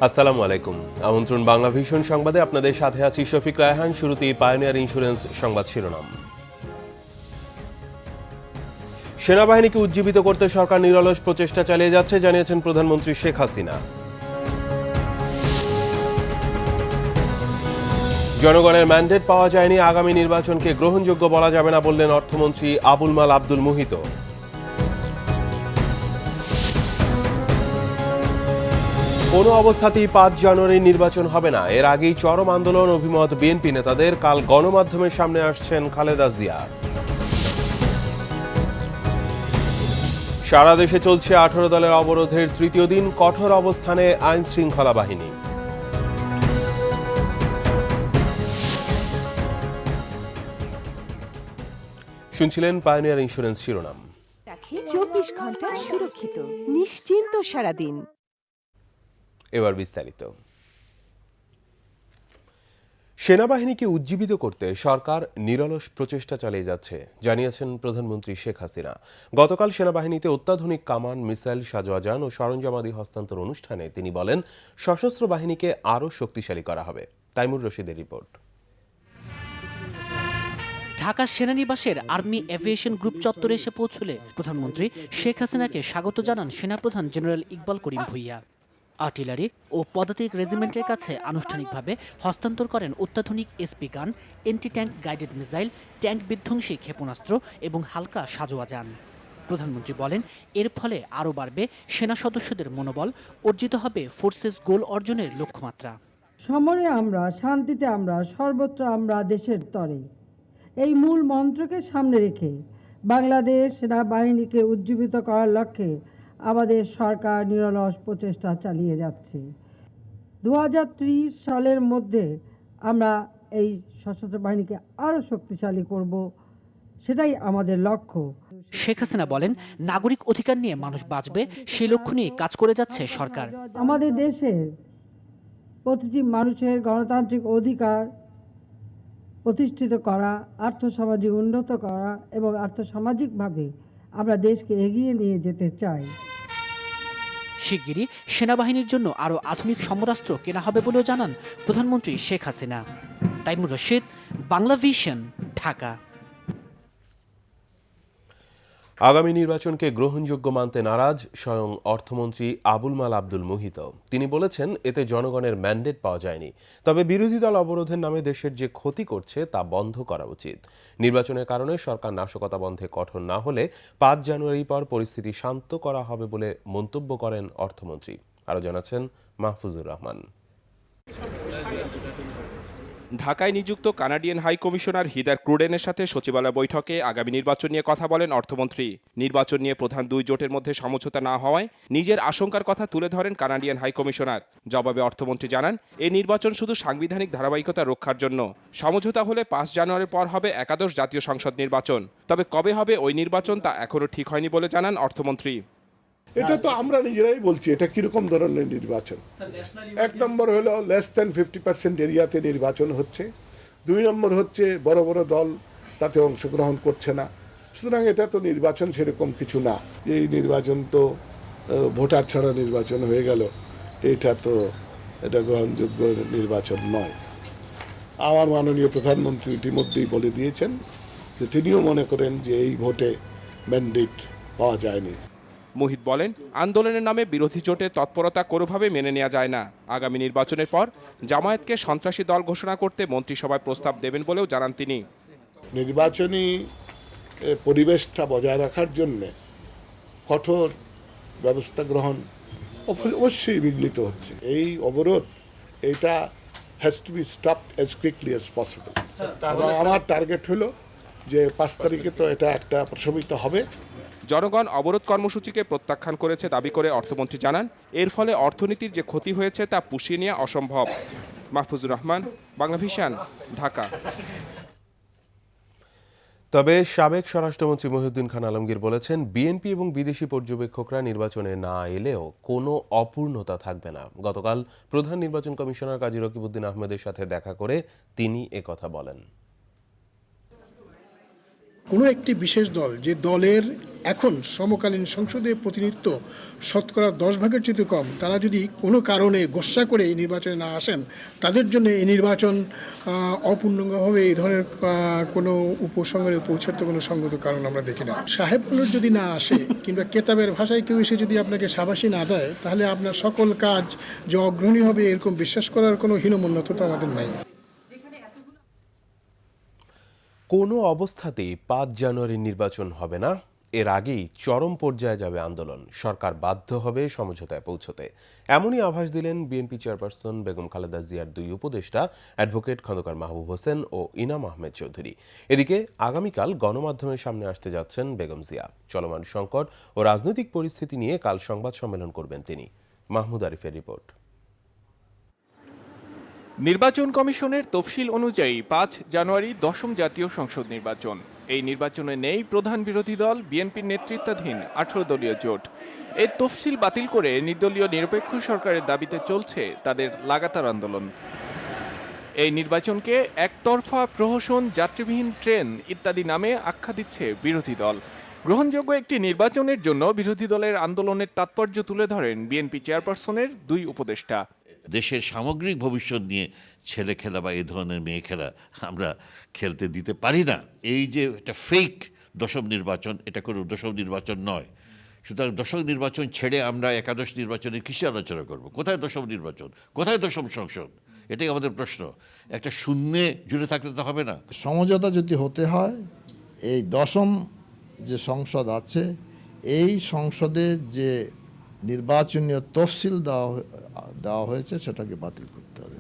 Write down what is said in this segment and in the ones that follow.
আসসালামু আলাইকুম। আমন্ত্রণ বাংলা ভিশন সংবাদে আপনাদের সাথে আছি শফিক রায়হান। শুরুতেই পায়োনিয়ার ইন্স্যুরেন্স সংবাদ শিরোনাম। সেনাবাহিনীকে উজ্জীবিত করতে সরকার নিরলস প্রচেষ্টা চালিয়ে যাচ্ছে জানিয়েছেন প্রধানমন্ত্রী শেখ হাসিনা। জনগণের ম্যান্ডেট পাওয়া যায়নি, আগামী নির্বাচনকে গ্রহণযোগ্য বলা যাবে না বললেন অর্থমন্ত্রী আবুল মাল আব্দুল মুহিত। কোনো অবস্থাতেই ৫ জানুয়ারি নির্বাচন হবে না, এর আগেই চরম আন্দোলন অভিমত বিএনপি নেতাদের। কাল গণমাধ্যমের সামনে আসছেন খালেদা জিয়া। সারা দেশে চলছে ১৮ দলের অবরোধের তৃতীয় দিন, কঠোর অবস্থানে আইন শৃঙ্খলা বাহিনী। শুনছিলেন পায়োনিয়ার ইন্স্যুরেন্স শিরোনাম। ২৪ ঘন্টা সুরক্ষিত, নিশ্চিন্ত সারাদিন। এবার বিস্তারিত। সেনাবাহিনীকে উজ্জীবিত করতে সরকার নিরলস প্রচেষ্টা চালিয়ে যাচ্ছে জানিয়েছেন প্রধানমন্ত্রী শেখ হাসিনা। গতকাল সেনাবাহিনীতে অত্যাধুনিক কামান, মিসাইল, সাজোয়াজান ও সরঞ্জামাদি হস্তান্তর অনুষ্ঠানে তিনি বলেন, সশস্ত্র বাহিনীকে আরও শক্তিশালী করা হবে। তাইমুর রশিদের রিপোর্ট। ঢাকা সেনানিবাসের আর্মি এভিয়েশন গ্রুপ চত্বরে এসে পৌঁছলে প্রধানমন্ত্রী শেখ হাসিনাকে স্বাগত জানান সেনাপ্রধান জেনারেল ইকবাল করিম ভুইয়া। আর্টিলারি ও পদাতিক রেজিমেন্টের কাছে আনুষ্ঠানিকভাবে হস্তান্তর করেন অত্যাধুনিক SP gun, anti tank guided missile, tank বিধ্বংসী ক্ষেপণাস্ত্র এবং হালকা সাজোয়াজান। প্রধানমন্ত্রী বলেন, এর ফলে আরও বাড়বে সেনা সদস্যদের মনোবল, অর্জিত হবে ফোর্সেস গোল অর্জনের লক্ষ্যমাত্রা। সমরে আমরা, শান্তিতে আমরা, সর্বত্র আমরা দেশের তরে, এই মূল মন্ত্রকে সামনে রেখে বাংলাদেশ সেনাবাহিনীকে উজ্জীবিত করার লক্ষ্যে আমাদের সরকার নিরলস প্রচেষ্টা চালিয়ে যাচ্ছে। ২০৩০ সালের মধ্যে আমরা এই সশস্ত্র বাহিনীকে আরও শক্তিশালী করব, সেটাই আমাদের লক্ষ্য। শেখ হাসিনা বলেন, নাগরিক অধিকার নিয়ে মানুষ বাঁচবে, সেই লক্ষ্য নিয়ে কাজ করে যাচ্ছে সরকার। আমাদের দেশের প্রতিটি মানুষের গণতান্ত্রিক অধিকার প্রতিষ্ঠিত করা, আর্থসামাজিক উন্নত করা এবং আর্থসামাজিকভাবে আমরা দেশকে এগিয়ে নিয়ে যেতে চাই। শিগগিরই সেনাবাহিনীর জন্য আরও আধুনিক সমরাস্ত্র কেনা হবে বলেও জানান প্রধানমন্ত্রী শেখ হাসিনা। তাইমুর রশিদ, বাংলা ভিশন, ঢাকা। আগামী নির্বাচনকে গ্রহণযোগ্য মানতে নারাজ স্বয়ং অর্থমন্ত্রী আবুল মাল আব্দুল মুহিত। তিনি বলেছেন, এতে জনগণের ম্যান্ডেট পাওয়া যায়নি, তবে বিরোধী দল অবরোধের নামে দেশের যে ক্ষতি করছে তা বন্ধ করা উচিত। নির্বাচনের কারণে সরকার নাশকতা বন্ধে কঠোর না হলে ৫ জানুয়ারি পর পরিস্থিতি শান্ত করা হবে বলে মন্তব্য করেন অর্থমন্ত্রী। আরও জানাচ্ছেন মাহফুজুর রহমান। ঢাকায় নিযুক্ত কানাডিয়ান হাই কমিশনার হিদার ক্রুডেনের সাথে সচিবালয় বৈঠকে আগামী নির্বাচন নিয়ে কথা বলেন অর্থমন্ত্রী। নির্বাচন নিয়ে প্রধান দুই জোটের মধ্যে সমঝোতা না হওয়ায় নিজের আশঙ্কার কথা তুলে ধরেন কানাডিয়ান হাই কমিশনার। জবাবে অর্থমন্ত্রী জানান, এই নির্বাচন শুধু সাংবিধানিক ধারাবাহিকতা রক্ষার জন্য। সমঝোতা হলে ৫ জানুয়ারির পর হবে একাদশ জাতীয় সংসদ নির্বাচন, তবে কবে হবে ওই নির্বাচন তা এখনও ঠিক হয়নি বলে জানান অর্থমন্ত্রী। এটা তো আমরা নিজেরাই বলছি এটা কিরকম ধরনের নির্বাচন। এক নম্বর হলো লেস দ্যান 50% এরিয়াতে নির্বাচন হচ্ছে, ২ নম্বর হচ্ছে বড় বড় দল তাতে অংশগ্রহণ করছে না। সুতরাং এটা তো নির্বাচন সেরকম কিছু না। এই নির্বাচন তো ভোটার ছাড়া নির্বাচন হয়ে গেল, এটা গ্রহণযোগ্য নির্বাচন নয়। আমার মাননীয় প্রধানমন্ত্রী ইতিমধ্যেই বলে দিয়েছেন যে তিনিও মনে করেন যে এই ভোটে ম্যান্ডেট পাওয়া যায়নি। মুহিত বলেন, আন্দোলনের নামে বিরোধী জোটের তৎপরতা কোনোভাবে মেনে নেওয়া যায় না। আগামী নির্বাচনের পর জামায়াতকে সন্ত্রাসী দল ঘোষণা করতে মন্ত্রিসভায় প্রস্তাব দেবেন বলেও জানান তিনি। নির্বাচনী পরিবেশটা বজায় রাখার জন্য কঠোর ব্যবস্থা গ্রহণ অবশ্যই বিঘ্নিত হচ্ছে। এই অবরোধ এটা has to be stopped as quickly as possible. এবং আমার টার্গেট হলো যে ৫ তারিখে তো এটা একটা প্রশমিত হবে। জনগণ অবরোধ কর্মসূচিকে প্রত্যাখ্যান করেছে দাবি করে অর্থমন্ত্রী জানান, এর ফলে অর্থনীতির যে ক্ষতি হয়েছে তা পুষিয়ে নেওয়া অসম্ভব। মাহফুজুর রহমান, বাংলা ভিশন, ঢাকা। তবে সাবেক স্বরাষ্ট্রমন্ত্রী মহিউদ্দিন খান আলমগীর বলেছেন, বিএনপি এবং বিদেশি পর্যবেক্ষকরা নির্বাচনে না এলেও কোনো অপূর্ণতা থাকবে না। গতকাল প্রধান নির্বাচন কমিশনার কাজী রকিবউদ্দিন আহমেদের সাথে দেখা করে তিনি একথা বলেন। কোনো একটি বিশেষ দল যে দলের এখন সমকালীন সংসদে প্রতিনিধিত্ব শতকরা 10 ভাগের চেয়ে কম, তারা যদি কোনো কারণে গোস্বা করে এই নির্বাচনে না আসেন, তাদের জন্য এই নির্বাচন অপূর্ণাঙ্গ হবে, এই ধরনের কোনো উপসংহারে পৌঁছাতে কোনো সঙ্গত কারণ আমরা দেখি না। সাহেব বলুর যদি না আসে কিংবা কেতাবের ভাষায় কেউ এসে যদি আপনাকে সাবাসী না দেয়, তাহলে আপনার সকল কাজ যে অগ্রণী হবে এরকম বিশ্বাস করার কোনো হীনমন্যতা তো আমাদের নাই। কোনো অবস্থাতেই 5 জানুয়ারি নির্বাচন হবে না, এর আগেই চরম পর্যায়ে যাবে আন্দোলন, সরকার বাধ্য হবে সমঝোতায় পৌঁছতে। এমনই আভাস দিলেন বিএনপি চেয়ারপারসন বেগম খালেদা জিয়ার 2 উপদেষ্টা অ্যাডভোকেট খন্দকার মাহবুব হোসেন ও ইনাম আহমেদ চৌধুরী। এদিকে আগামীকাল গণমাধ্যমের সামনে আসতে যাচ্ছেন বেগম জিয়া। চলমান সংকট ও রাজনৈতিক পরিস্থিতি নিয়ে কাল সংবাদ সম্মেলন করবেন তিনি। মাহমুদ আরিফের রিপোর্ট। নির্বাচন কমিশনের তফসিল অনুযায়ী 5 জানুয়ারি 10ম জাতীয় সংসদ নির্বাচন। এই নির্বাচনে নেই প্রধান বিরোধী দল বিএনপির নেতৃত্বাধীন 18 দলীয় জোট। এই তফসিল বাতিল করে নির্দলীয় নিরপেক্ষ সরকারের দাবিতে চলছে তাদের লাগাতার আন্দোলন। এই নির্বাচনকে একতরফা প্রহসন, যাত্রীবিহীন ট্রেন ইত্যাদি নামে আখ্যা দিচ্ছে বিরোধী দল। গ্রহণযোগ্য একটি নির্বাচনের জন্য বিরোধী দলের আন্দোলনের তাৎপর্য তুলে ধরেন বিএনপি চেয়ারপারসনের 2 উপদেষ্টা। দেশের সামগ্রিক ভবিষ্যৎ নিয়ে ছেলে খেলা বা এই ধরনের মেয়ে খেলা আমরা খেলতে দিতে পারি না। এই যে একটা ফেক দশম নির্বাচন, এটা কোনো দশম নির্বাচন নয়। সুতরাং দশম নির্বাচন ছেড়ে আমরা একাদশ নির্বাচনের কিসে আলোচনা করব? কোথায় দশম নির্বাচন, কোথায় দশম সংসদ? এটাই আমাদের প্রশ্ন। একটা শূন্যে জুড়ে থাকলে তো হবে না। সমঝোতা যদি হতে হয়, এই দশম যে সংসদ আছে, এই সংসদে যে নির্বাচনীয় তফসিল দেওয়া হয়েছে সেটাকে বাতিল করতে হবে।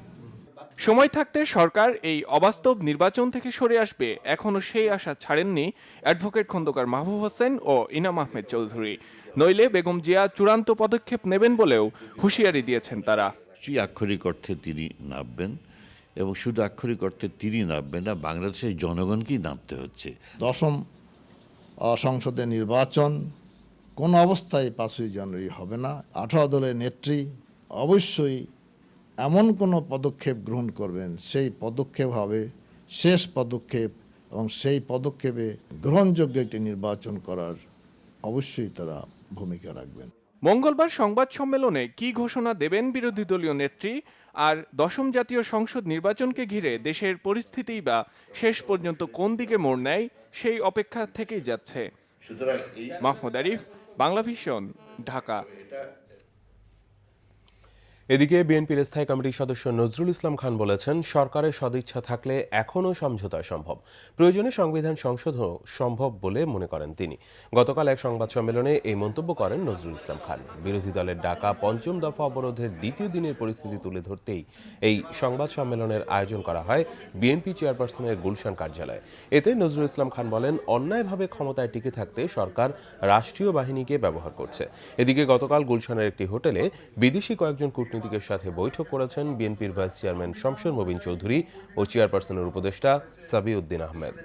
সময় থাকতে সরকার এই অবাস্তব নির্বাচন থেকে সরে আসবে, এখনো সেই আশা ছাড়েননি অ্যাডভোকেট খন্দকার মাহবুব হোসেন ও ইনাম আহমেদ চৌধুরী। নইলে বেগম জিয়া চূড়ান্ত পদক্ষেপ নেবেন বলেও হুঁশিয়ারি দিয়েছেন তারা। আক্ষরিক অর্থে তিনি নামবেন, এবং শুধু আক্ষরিক অর্থে তিনি নামবেন না, বাংলাদেশের জনগণকেই নামতে হচ্ছে। দশম সংসদের নির্বাচন কোন অবস্থায় 5ই জানুয়ারি হবে না। 18 দলের নেত্রী অবশ্যই এমন কোনো পদক্ষেপ গ্রহণ করবেন, সেই পদক্ষেপ হবে শেষ পদক্ষেপ, এবং সেই পদক্ষেপে গ্রহণযোগ্য একটি নির্বাচন করার অবশ্যই তারা ভূমিকা রাখবেন। মঙ্গলবার সংবাদ সম্মেলনে কি ঘোষণা দেবেন বিরোধী দলীয় নেত্রী, আর 10ম জাতীয় সংসদ নির্বাচনকে ঘিরে দেশের পরিস্থিতিই বা শেষ পর্যন্ত কোন দিকে মোড় নেয়, সেই অপেক্ষা থেকেই যাচ্ছে। মাহমুদ আরিফ, বাংলা ভিশন, ঢাকা। এদিকে বিএনপির স্থায়ী কমিটির সদস্য নজরুল ইসলাম খান বলেছেন, সরকারের সদিচ্ছা থাকলে এখনও সমঝোতা সম্ভব, প্রয়োজনে সংবিধান সংশোধন সম্ভব বলে মনে করেন তিনি। গতকাল এক সংবাদ সম্মেলনে এই মন্তব্য করেন নজরুল ইসলাম খান। বিরোধী দলের ডাকা 5ম দফা অবরোধের 2য় দিনের পরিস্থিতি তুলে ধরতেই এই সংবাদ সম্মেলনের আয়োজন করা হয় বিএনপি চেয়ারপারসনের গুলশান কার্যালয়ে। এতে নজরুল ইসলাম খান বলেন, অন্যায়ভাবে ক্ষমতায় টিকে থাকতে সরকার রাষ্ট্রীয় বাহিনীকে ব্যবহার করছে। এদিকে গতকাল গুলশানের একটি হোটেলে বিদেশি কয়েকজন কূটনীতিকের সাথে বৈঠক করেছেন বিএনপির ভাইস চেয়ারম্যান শমসের মবিন চৌধুরী ও চেয়ারপারসনের উপদেষ্টা সাবিউদ্দিন আহমেদ।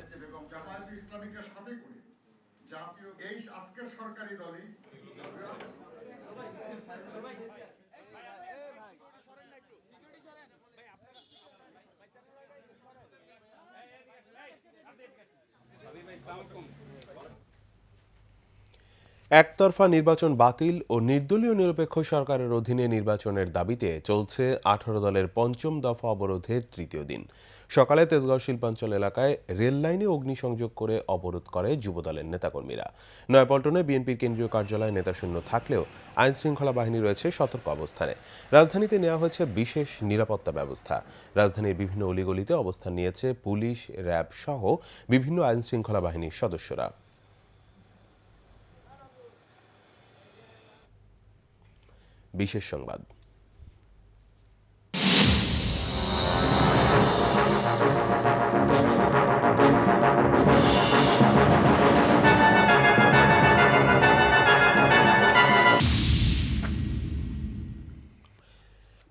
একতরফা নির্বাচন বাতিল ও নির্দলীয় নিরপেক্ষ সরকারের অধীনে নির্বাচনের দাবিতে চলছে 18 দলের 5ম দফা অবরোধের 3য় দিন। সকালে তেজগাঁও শিল্পাঞ্চল এলাকায় রেল লাইনে অগ্নিসংযোগ করে অবরোধ করে যুবদলের নেতাকর্মীরা। নয়াপল্টনে বিএনপির কেন্দ্রীয় কার্যালয় নেতাশূন্য থাকলেও আইন শৃঙ্খলা বাহিনী রয়েছে সতর্ক অবস্থানে। রাজধানীতে নেওয়া হয়েছে বিশেষ নিরাপত্তা ব্যবস্থা। রাজধানীর বিভিন্ন অলিগলিতে অবস্থান নিয়েছে পুলিশ, র্যাব সহ বিভিন্ন আইন শৃঙ্খলা বাহিনীর সদস্যরা। বিশেষ সংবাদ।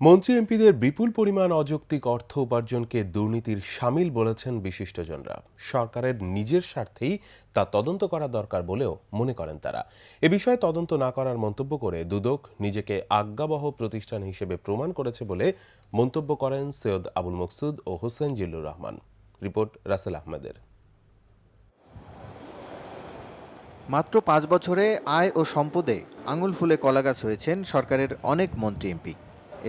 মন্ত্রী এমপিদের বিপুল পরিমাণ অযৌক্তিক অর্থ উপার্জনকে দুর্নীতির শামিল বলেছেন বিশিষ্টজনরা। সরকারের নিজের স্বার্থেই তা তদন্ত করা দরকার বলেও মনে করেন তারা। এ বিষয়ে তদন্ত না করার মন্তব্য করে দুদক নিজেকে আজ্ঞাবহ প্রতিষ্ঠান হিসেবে প্রমাণ করেছে বলে মন্তব্য করেন সৈয়দ আবুল মকসুদ ও হোসেন জিল্লুর রহমান। রিপোর্ট রাসেল আহমেদের। মাত্র 5 বছরে আয় ও সম্পদে আঙুল ফুলে কলাগাছ হয়েছেন সরকারের অনেক মন্ত্রী এমপি।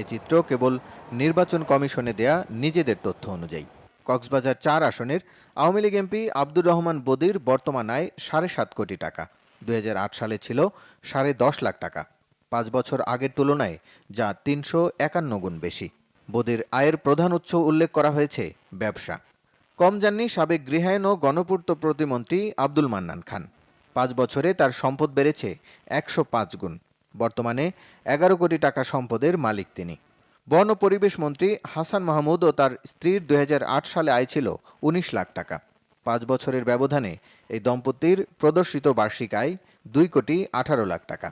এ চিত্র কেবল নির্বাচন কমিশনে দেয়া নিজেদের তথ্য অনুযায়ী। কক্সবাজার 4 আসনের আওয়ামী লীগ এমপি আব্দুর রহমান বদির বর্তমান আয় 7.5 কোটি টাকা। 2008 সালে ছিল 10.5 লাখ টাকা। 5 বছর আগের তুলনায় যা 351 গুণ বেশি। বদির আয়ের প্রধান উৎস উল্লেখ করা হয়েছে ব্যবসা। কম যাননি সাবেক গৃহায়ন ও গণপূর্ত প্রতিমন্ত্রী আব্দুল মান্নান খান। 5 বছরে তার সম্পদ বেড়েছে 105 গুণ। বর্তমানে 11 কোটি টাকা সম্পদের মালিক তিনি। বন ও পরিবেশ মন্ত্রী হাসান মাহমুদ ও তার স্ত্রীর 2008 সালে আয় ছিল 19 লাখ টাকা। 5 বছরের ব্যবধানে এই দম্পতির প্রদর্শিত বার্ষিক আয় 2 কোটি 18 লাখ টাকা।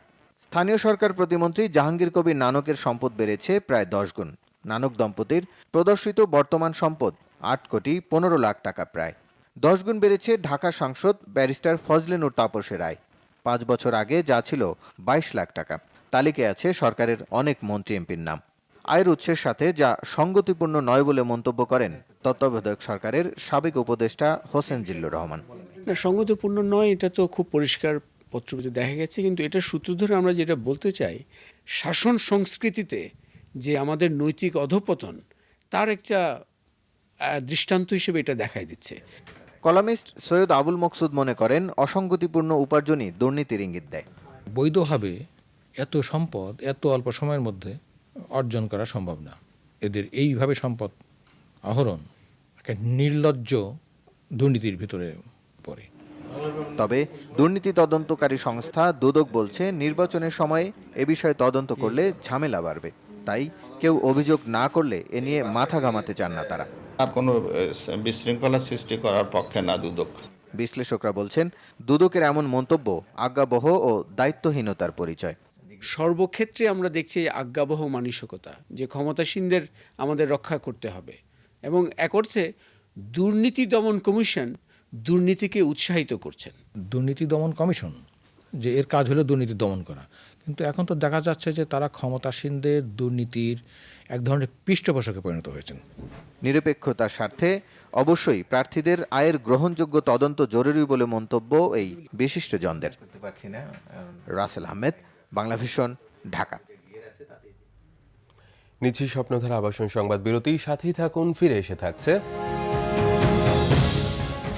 স্থানীয় সরকার প্রতিমন্ত্রী জাহাঙ্গীর কবির নানকের সম্পদ বেড়েছে প্রায় 10 গুণ। নানক দম্পতির প্রদর্শিত বর্তমান সম্পদ 8 কোটি 15 লাখ টাকা প্রায়। 10 গুণ বেড়েছে ঢাকা সাংসদ ব্যারিস্টার ফজলে নূর তাপসের আয়। 5 বছর আগে যা ছিল 22 লাখ টাকা। তালিকায় আছে সরকারের অনেক মন্ত্রী এমপির নাম। আয়ের উৎসের সাথে যা সঙ্গতিপূর্ণ নয় বলে মন্তব্য করেন তত্ত্বাবধায়ক সরকারের সাবেক উপদেষ্টা হোসেন জিল্লুর রহমান। সঙ্গতিপূর্ণ নয়, এটা তো খুব পরিষ্কার পত্রপত্রে দেখা গেছে। কিন্তু এটা সূত্র ধরে আমরা যেটা বলতে চাই, শাসন সংস্কৃতিতে যে আমাদের নৈতিক অধঃপতন, তার একটা দৃষ্টান্ত হিসেবে এটা দেখাই দিচ্ছে। কলামিস্ট সৈয়দ আবুল মকসুদ মনে করেন অসঙ্গতিপূর্ণ উপার্জনই দুর্নীতির ইঙ্গিত দেয়। বৈধভাবে এত সম্পদ এত অল্প সময়ের মধ্যে অর্জন করা সম্ভব না। এদের এইভাবে সম্পদ আহরণ একটা নির্লজ্জ দুর্নীতির ভিতরে পড়ে। তবে দুর্নীতি তদন্তকারী সংস্থা দুদক বলছে নির্বাচনের সময় এ বিষয়ে তদন্ত করলে ঝামেলা বাড়বে। তাই কেউ অভিযোগ না করলে এ নিয়ে মাথা ঘামাতে চান না তারা। আর কোনো বিশৃঙ্খলা সৃষ্টি করার পক্ষে না দুদক। বিশ্লেষকরা বলছেন দুদকের এমন মন্তব্য আজ্ঞাবহ ও দায়িত্বহীনতার পরিচয়। সর্বক্ষেত্রে আমরা দেখছি আজ্ঞাবহ মানসিকতা, যে ক্ষমতাসীনদের আমাদের রক্ষা করতে হবে। এবং এক অর্থে দুর্নীতি দমন কমিশন দুর্নীতিকে উৎসাহিত করছেন। দুর্নীতি দমন কমিশন যে এর কাজ হলো দুর্নীতি দমন করা, কিন্তু এখন তো দেখা যাচ্ছে যে তারা ক্ষমতাসীনদের দুর্নীতির এক ধরনের পৃষ্ঠপোষকে পরিণত হয়েছেন। নিরপেক্ষতার স্বার্থে অবশ্যই প্রার্থীদের আয়ের গ্রহণযোগ্য তদন্ত জরুরি বলে মন্তব্য এই বিশিষ্টজনদের। রাসেল আহমেদ, বাংলা ভিশন, ঢাকা। নিচ্ছি স্বপ্নধারা আবাসন সংবাদ বিরতি, সাথেই থাকুন। ফিরে এসে থাকছে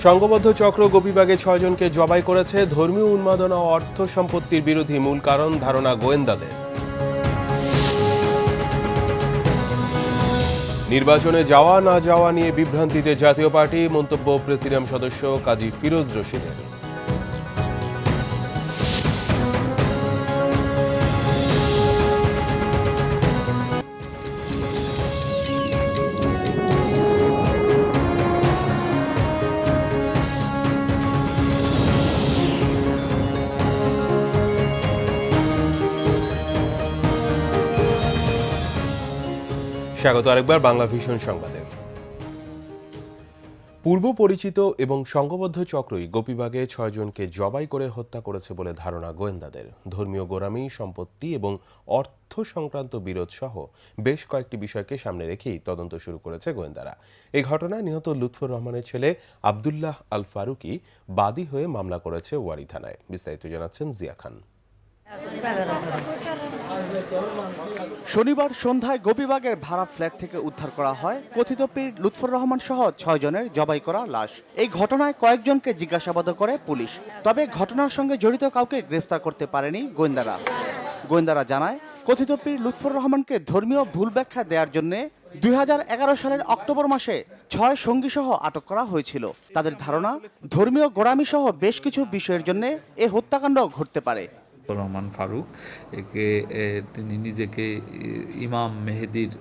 সংঘবদ্ধ চক্র গোপীবাগে 6 জনকে জবাই করেছে। ধর্মীয় উন্মাদনা ও অর্থ সম্পত্তির বিরোধী মূল কারণ ধারণা গোয়েন্দাদের। নির্বাচনে যাওয়া না যাওয়া নিয়ে বিভ্রান্তিতে জাতীয় পার্টি, মন্তব্য প্রেসিডিয়াম সদস্য কাজী ফিরোজ রশিদের। স্বাগত আরেকবার বাংলা ভিশন সংবাদে। পূর্ব পরিচিত এবং সংঘবদ্ধ চক্রই গোপীবাগে 6 জনকে জবাই করে হত্যা করেছে বলে ধারণা গোয়েন্দাদের। ধর্মীয় গোঁড়ামি, সম্পত্তি এবং অর্থ সংক্রান্ত বিরোধ সহ বেশ কয়েকটি বিষয়কে সামনে রেখেই তদন্ত শুরু করেছে গোয়েন্দারা। এই ঘটনায় নিহত লুৎফর রহমানের ছেলে আবদুল্লাহ আল ফারুকি বাদী হয়ে মামলা করেছে ওয়ারী থানায়। বিস্তারিত জানাচ্ছেন জিয়া খান। শনিবার সন্ধ্যায় গোপীবাগের ভাড়া ফ্ল্যাট থেকে উদ্ধার করা হয় কথিত পীর লুৎফর রহমান সহ 6 জনের জবাই করা লাশ। এই ঘটনায় কয়েকজনকে জিজ্ঞাসাবাদ করে পুলিশ, তবে ঘটনার সঙ্গে জড়িত কাউকে গ্রেফতার করতে পারেনি গোয়েন্দারা জানায় কথিত পীর লুৎফর রহমানকে ধর্মীয় ভুল ব্যাখ্যা দেওয়ার জন্য 2011 সালের অক্টোবর মাসে 6 সঙ্গী সহ আটক করা হয়েছিল। তাদের ধারণা ধর্মীয় গোঁড়ামি সহ বেশ কিছু বিষয়ের জন্য এ হত্যাকাণ্ড ঘটতে পারে। রহমান ফারুক একে তিনি নিজেকে ইমাম মেহেদির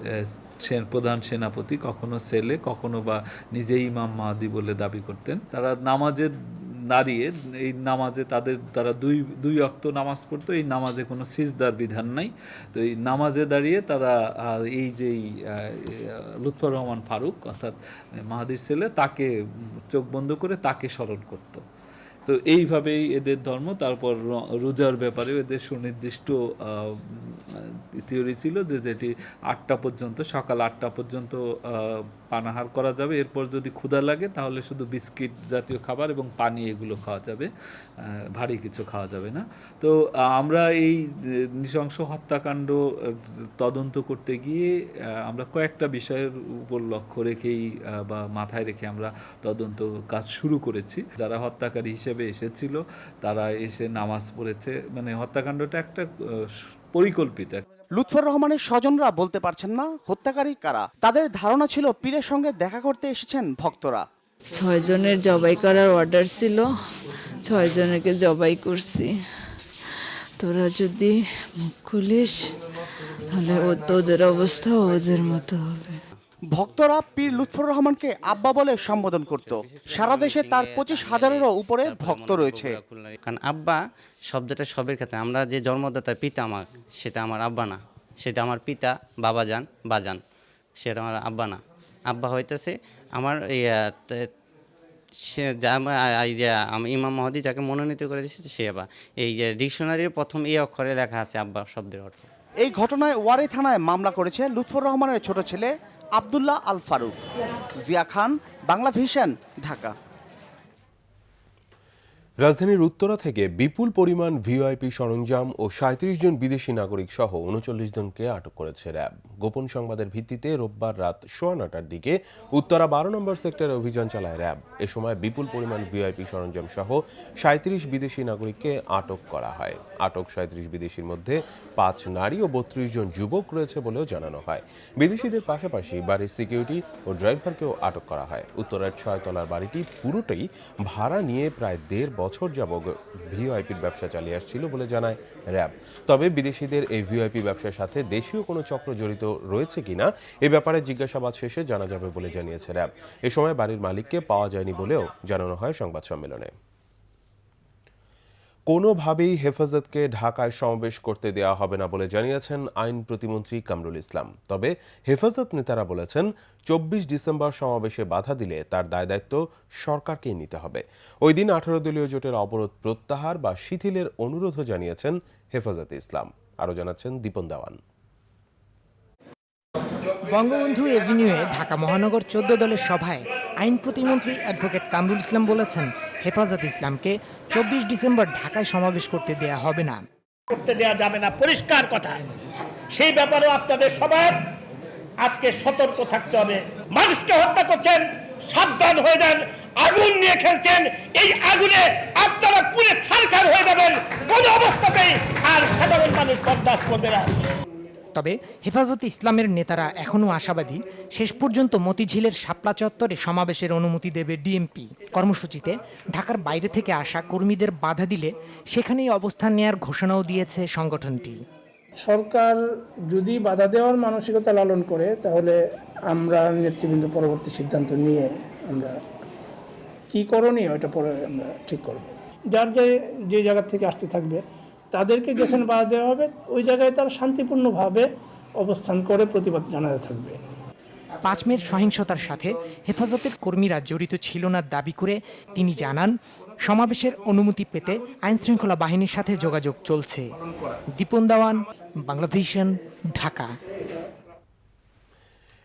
প্রধান সেনাপতি, কখনো ছেলে কখনো বা নিজেই ইমাম মাহাদি বলে দাবি করতেন। তারা দাঁড়িয়ে এই নামাজে তারা দুই ওয়াক্ত নামাজ পড়তো, এই নামাজে কোনো সিজদার বিধান নাই। তো এই নামাজে দাঁড়িয়ে তারা এই যে লুৎফর রহমান ফারুক অর্থাৎ মাহাদির ছেলে, তাকে চোখ বন্ধ করে তাকে স্মরণ করত। তো এইভাবেই এদের ধর্ম। তারপর রোজার ব্যাপারেও এদের সুনির্দিষ্ট থিওরি ছিল যেটি 8টা পর্যন্ত, সকাল 8টা পর্যন্ত পানাহার করা যাবে। এরপর যদি ক্ষুধা লাগে তাহলে শুধু বিস্কিট জাতীয় খাবার এবং পানি এগুলো খাওয়া যাবে, ভারী কিছু খাওয়া যাবে না। তো আমরা এই নৃশংস হত্যাকাণ্ড তদন্ত করতে গিয়ে আমরা কয়েকটা বিষয়ের উপর লক্ষ্য রেখেই বা মাথায় রেখে আমরা তদন্ত কাজ শুরু করেছি। যারা হত্যাকারী হিসেবে এসেছিল তারা এসে নামাজ পড়েছে, মানে হত্যাকাণ্ডটা একটা পরিকল্পিত। লুৎফর রহমানের স্বজনরা বলতে পারছেন না হত্যাকারী কারা। তাদের ধারণা ছিল পীরের সঙ্গে দেখা করতে এসেছেন ভক্তরা। 6 জনের জবাই করার অর্ডার ছিল, 6 জনকে জবাই করছি। তোরা যদি মুখ খুলিস তাহলে তোদের অবস্থা ওদের মতো হবে। ভক্তরা পীর লুৎফর রহমানকে আব্বা বলে সম্বোধন করত। সারা দেশে তার 25,000-এরও উপরে ভক্ত রয়েছে। কারণ আব্বা শব্দটা সবের ক্ষেত্রে, আমরা যে জন্মদাতা পিতা মা, সেটা আমার আব্বা না, সেটা আমার পিতা বাবাজান বাজান, সেটা আমার আব্বা না। আব্বা হইতেছে আমার ইমাম মাহদী যাকে মনোনীত করে দিয়েছে সে আব্বা। এই যে ডিকশনারির প্রথম এই অক্ষরে লেখা আছে আব্বা শব্দের অর্থ। এই ঘটনায় ওয়ারী থানায় মামলা করেছে লুৎফর রহমানের ছোট ছেলে আব্দুল্লাহ আল ফারুক। জিয়া খান, বাংলা ভিশন, ঢাকা। রাজধানীর উত্তরা থেকে বিপুল পরিমাণ ভিওআইপি সরঞ্জাম ও 37 জন বিদেশি নাগরিক সহ 39 জনকে আটক করেছে র্যাব। গোপন সংবাদের ভিত্তিতে রোববার রাত 9:15টার দিকে উত্তরা 12 নম্বর সেক্টরে অভিযান চালায় র্যাব। এ সময় বিপুল পরিমাণ ভিওআইপি সরঞ্জাম সহ 37 বিদেশি নাগরিককে আটক করা হয়। আটক 37 বিদেশির মধ্যে 5 নারী ও 32 জন যুবক রয়েছে বলেও জানানো হয়। বিদেশিদের পাশাপাশি বাড়ির সিকিউরিটি ও ড্রাইভারকেও আটক করা হয়। উত্তরার 6 তলার বাড়িটি পুরোটাই ভাড়া নিয়ে প্রায় 1.5 বছর যাবত ভিওআইপির ব্যবসা চালিয়ে আসছিল বলে জানায় র্যাব। তবে বিদেশিদের এই ভিওআইপি ব্যবসার সাথে দেশীয় কোনো চক্র জড়িত রয়েছে কিনা এ ব্যাপারে জিজ্ঞাসাবাদ শেষে জানা যাবে বলে জানিয়েছে র্যাব। এ সময় বাড়ির মালিককে পাওয়া যায়নি বলেও জানানো হয় সংবাদ সম্মেলনে। কোনোভাবেই হেফাজতকে ঢাকায় সমাবেশ করতে দেওয়া হবে না বলে জানিয়েছেন আইন প্রতিমন্ত্রী কামরুল ইসলাম। তবে হেফাজত নেতারা বলেছেন 24 ডিসেম্বর সমাবেশে বাধা দিলে তার দায়-দায়িত্ব সরকারকেই নিতে হবে। ওই দিন 18 দলীয় জোটের অবরোধ প্রত্যাহার বা শিথিলের অনুরোধও জানিয়েছেন হেফাজতে ইসলাম। আরও জানাচ্ছেন দীপন দেওয়ান। বঙ্গবন্ধু এভিনিউয়ে ঢাকা মহানগর 14 দলের সভায় আইন প্রতিমন্ত্রী অ্যাডভোকেট কামরুল ইসলাম বলেছেন হেফাজত ইসলামকে 24 ডিসেম্বর ঢাকায় সমাবেশ করতে দেয়া হবে না, করতে দেয়া যাবে না, পরিষ্কার কথা। সেই ব্যাপারেও আপনাদের সবার আজকে সতর্ক থাকতে হবে। মানুষকে হত্যা করছেন, সাবধান হয়ে যান। আগুন নিয়ে খেলছেন, এই আগুনে আপনারা পুরো ছারখার হয়ে যাবেন। কোন অবস্থাতেই আর সাধারণ মানুষ বরদাস্ত করবে না। তবে হেফাজতে ইসলামের নেতারা এখনও আশাবাদী শেষ পর্যন্ত মতিঝিলের শাপলা চত্বরে সমাবেশের অনুমতি দেবে ডিএমপি। কর্মসূচিতে ঢাকার বাইরে থেকে আসা কর্মীদের বাধা দিলে সেখানেই অবস্থান নেয়ার ঘোষণাও দিয়েছে সংগঠনটি। সরকার যদি বাধা দেওয়ার মানসিকতা লালন করে তাহলে আমরা নেতৃবৃন্দ পরবর্তী সিদ্ধান্ত নিয়ে আমরা কি করণীয় এটা পরে আমরা ঠিক করব। যার যে জায়গা থেকে আসতে থাকবে তাদেরকে যেখানে বাধা দেওয়া হবে ওই জায়গায় তারা শান্তিপূর্ণভাবে অবস্থান করে প্রতিবাদ জানাতে থাকবে। 5 মের সহিংসতার সাথে হেফাজতের কর্মীরা জড়িত ছিল না দাবি করে তিনি জানান সমাবেশের অনুমতি পেতে আইনশৃঙ্খলা বাহিনীর সাথে যোগাযোগ চলছে। দীপন দেওয়ান, বাংলা ভিশন, ঢাকা।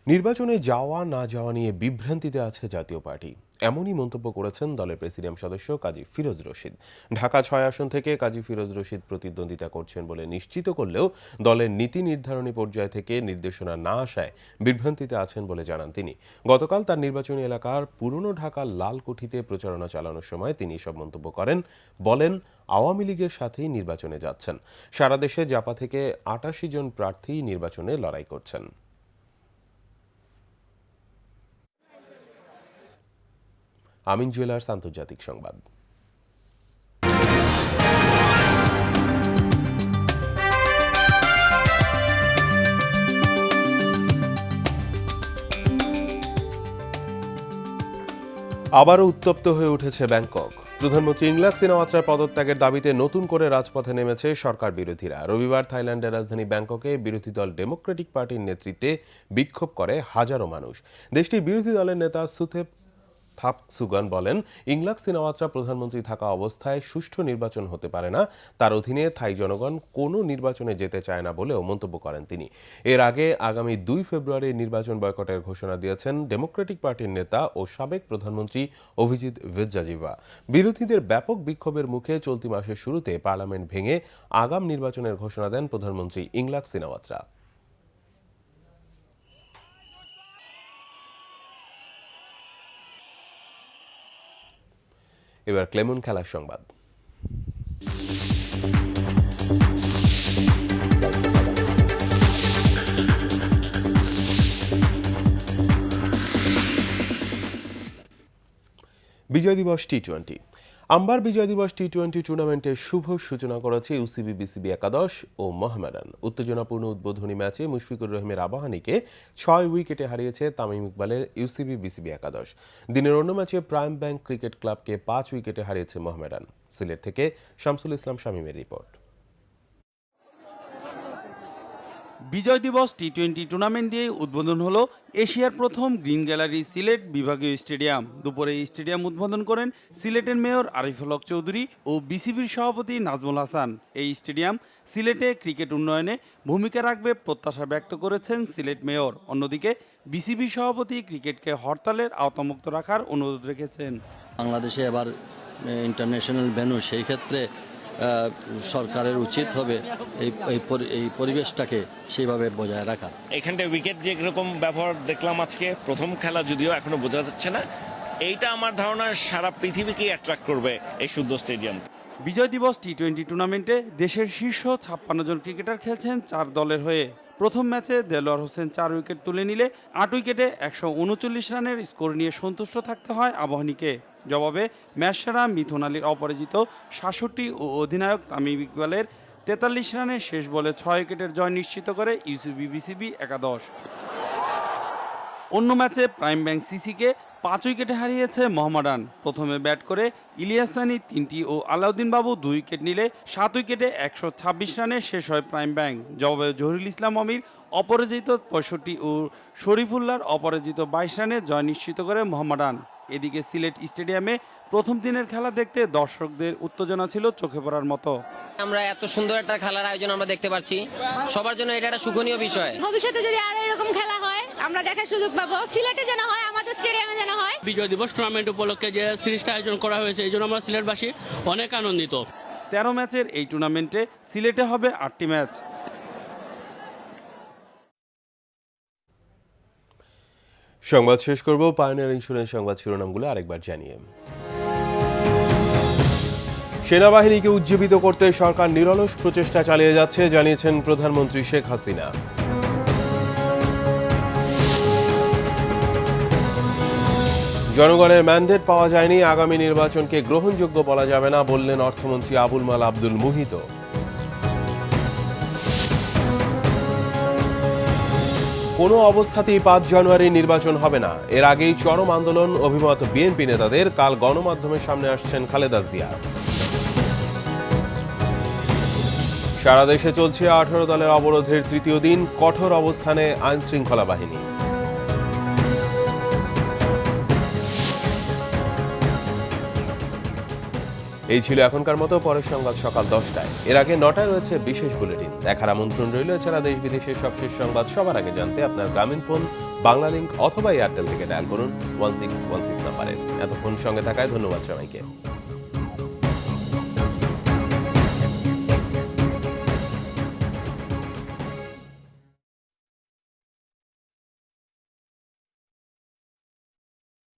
নির্বাচনে যাওয়া না যাওয়া নিয়ে বিভ্রান্তিতে আছে জাতীয় পার্টি, এমনই মন্তব্য করেছেন দলের প্রেসিডিয়াম সদস্য কাজী ফিরোজ রশিদ। ঢাকা 6 আসন থেকে কাজী ফিরোজ রশিদ প্রতিদ্বন্দ্বিতা করছেন বলে নিশ্চিত করলেও দলের নীতি নির্ধারণী পর্যায় থেকে নির্দেশনা না আসায় বিভ্রান্তিতে আছেন বলে জানান তিনি। গতকাল তার নির্বাচনী এলাকার পুরনো ঢাকার লালকুঠিতে প্রচারণা চালানোর সময় তিনি এসব মন্তব্য করেন। বলেন আওয়ামী লীগের সাথেই নির্বাচনে যাচ্ছেন। সারা দেশে জাপা থেকে 88 জন প্রার্থী নির্বাচনে লড়াই করছেন। আমিন জুয়েলার্স আন্তর্জাতিক সংবাদ। আবারও উত্তপ্ত হয়ে উঠেছে ব্যাংকক। প্রধানমন্ত্রী ইংলাক সিনাওয়াত্রার পদত্যাগের দাবিতে নতুন করে রাজপথে নেমেছে সরকার বিরোধীরা। রবিবার থাইল্যান্ডের রাজধানী ব্যাংককে বিরোধী দল ডেমোক্রেটিক পার্টির নেতৃত্বে বিক্ষোভ করে হাজারো মানুষ। দেশটির বিরোধী দলের নেতা সুথেপ থাপসুগান বলেন, ইংলাক সিনাওয়াত্রা প্রধানমন্ত্রী থাকা অবস্থায় সুষ্ঠু নির্বাচন হতে পারে না। তার অধীনে থাই জনগণ কোনো নির্বাচনে যেতে চায় না বলেও মন্তব্য করেন তিনি। এর আগে আগামী 2 ফেব্রুয়ারি নির্বাচন বয়কটের ঘোষণা দিয়েছেন ডেমোক্রেটিক পার্টির নেতা ও সাবেক প্রধানমন্ত্রী অভিজিৎ ভেজ্জাজিভা। বিরোধীদের ব্যাপক বিক্ষোভের মুখে চলতি মাসের শুরুতে পার্লামেন্ট ভেঙে আগাম নির্বাচনের ঘোষণা দেন প্রধানমন্ত্রী ইংলাক সিনাওয়াত্রা। এবার ক্লেমন খেলার সংবাদ। বিজয় দিবস টি-20। আম্বার বিজয় দিবস টি-20 টুর্নামেন্টের শুভ সূচনা করেছে ইউসিবি বিসিবি একাদশ ও মোহামেডান। উত্তেজনাপূর্ণ উদ্বোধনী ম্যাচে মুশফিকুর রহিমের আবাহনীকে 6 উইকেটে হারিয়েছে তামিম ইকবালের ইউসিবি বিসিবি একাদশ। দিনের অন্য ম্যাচে প্রাইম ব্যাংক ক্রিকেট ক্লাবকে 5 উইকেটে হারিয়েছে মোহামেডান। সিলেট থেকে শামসুল ইসলাম শামীমের রিপোর্ট। বিজয় দিবস টি-20 টুর্নামেন্ট দিয়ে উদ্বোধন হলো এশিয়ার প্রথম গ্রিন গ্যালারি সিলেট বিভাগীয় স্টেডিয়াম। দুপুরে এই স্টেডিয়াম উদ্বোধন করেন সিলেটের মেয়র আরিফুল হক চৌধুরী ও বিসিবির সভাপতি নাজমুল হাসান। এই স্টেডিয়াম সিলেটে ক্রিকেট উন্নয়নে ভূমিকা রাখবে প্রত্যাশা ব্যক্ত করেছেন সিলেট মেয়র। অন্যদিকে বিসিবি সভাপতি ক্রিকেটকে হরতালের আওতামুক্ত রাখার অনুরোধ রেখেছেন। বাংলাদেশে এবার ইন্টারন্যাশনাল ভেন্যু, সেই ক্ষেত্রে সরকারের উচিত হবে এই পরিবেশটাকে সেইভাবে বজায় রাখা। এখানটা উইকেট যে এরকম ব্যবহার দেখলাম আজকে, প্রথম খেলা যদিও এখনো বোঝা যাচ্ছে না, এইটা আমার ধারণা সারা পৃথিবীকে অ্যাট্রাক্ট করবে এই সুন্দর স্টেডিয়াম। বিজয় দিবস টি-20 টুর্নামেন্টে দেশের শীর্ষ 56 জন ক্রিকেটার খেলছেন 4 দলের হয়ে। প্রথম ম্যাচে দেলোয়ার হোসেন 4 উইকেট তুলে নিলে 8 উইকেটে 139 রানের স্কোর নিয়ে সন্তুষ্ট থাকতে হয় আবাহনীকে। জবাবে ম্যাচ সেরা মিথুন আলীর অপরাজিত 66 ও অধিনায়ক তামিম ইকবালের 43 রানে শেষ বলে 6 উইকেটের জয় নিশ্চিত করে ইউসিবি বিসিবি একাদশ। অন্য ম্যাচে প্রাইম ব্যাংক সিসিকে 5 উইকেটে হারিয়েছে মোহামেডান। প্রথমে ব্যাট করে ইলিয়াস সানি 3টি ও আলাউদ্দিন বাবু 2 উইকেট নিলে 7 উইকেটে 126 রানে শেষ হয় প্রাইম ব্যাংক। জবাবে জহিরুল ইসলাম আমির অপরাজিত 65 ও শরীফুল্লাহর অপরাজিত 22 রানে জয় নিশ্চিত করে মোহামেডান। এদিকে সিলেট স্টেডিয়ামে প্রথম দিনের খেলা দেখতে দর্শকদের উত্তেজনা ছিল চোখে পড়ার মতো। আমরা এত সুন্দর একটা খেলার আয়োজন আমরা দেখতে পাচ্ছি, সবার জন্য এটা একটা সুখনীয় বিষয়। ভবিষ্যতে যদি আরো এরকম খেলা হয় আমরা দেখার সুযোগ পাবো, সিলেটে যেন হয়, আমাদের স্টেডিয়ামে যেন হয়। বিজয় দিবস টুর্নামেন্ট উপলক্ষে যে সিরিজটা আয়োজন করা হয়েছে, এই জন্য আমরা সিলেটবাসী অনেক আনন্দিত। 13 ম্যাচের এই টুর্নামেন্টে সিলেটে হবে 8টি ম্যাচ। সংবাদ শেষ করব পায়োনিয়ার ইন্স্যুরেন্স সংবাদ শিরোনামগুলো আরেকবার জানিয়ে। সেনাবাহিনীকে উজ্জীবিত করতে সরকার নিরলস প্রচেষ্টা চালিয়ে যাচ্ছে জানিয়েছেন প্রধানমন্ত্রী শেখ হাসিনা। জনগণের ম্যান্ডেট পাওয়া যায়নি, আগামী নির্বাচনকে গ্রহণযোগ্য বলা যাবে না বললেন অর্থমন্ত্রী আবুল মাল আব্দুল মুহিত। কোনো অবস্থাতেই 5 জানুয়ারি নির্বাচন হবে না, এর আগেই চরম আন্দোলন অভিমত বিএনপি নেতাদের। কাল গণমাধ্যমের সামনে আসছেন খালেদা জিয়া। সারা দেশে চলছে 18 দলের অবরোধের 3য় দিন, কঠোর অবস্থানে আইন শৃঙ্খলা বাহিনী। এই ছিল এখনকার মতো, পরের সংবাদ সকাল 10টায়। এর আগে 9টায় রয়েছে বিশেষ বুলেটিন দেখার আমন্ত্রণ রইল। এছাড়া দেশ বিদেশের সবশেষ সংবাদ সবার আগে জানতে আপনার গ্রামীণ ফোন, বাংলা লিংক অথবা এয়ারটেল থেকে ডায়াল করুন 1616 নাম্বারে। এতক্ষণ সঙ্গে থাকায় ধন্যবাদ সবাইকে।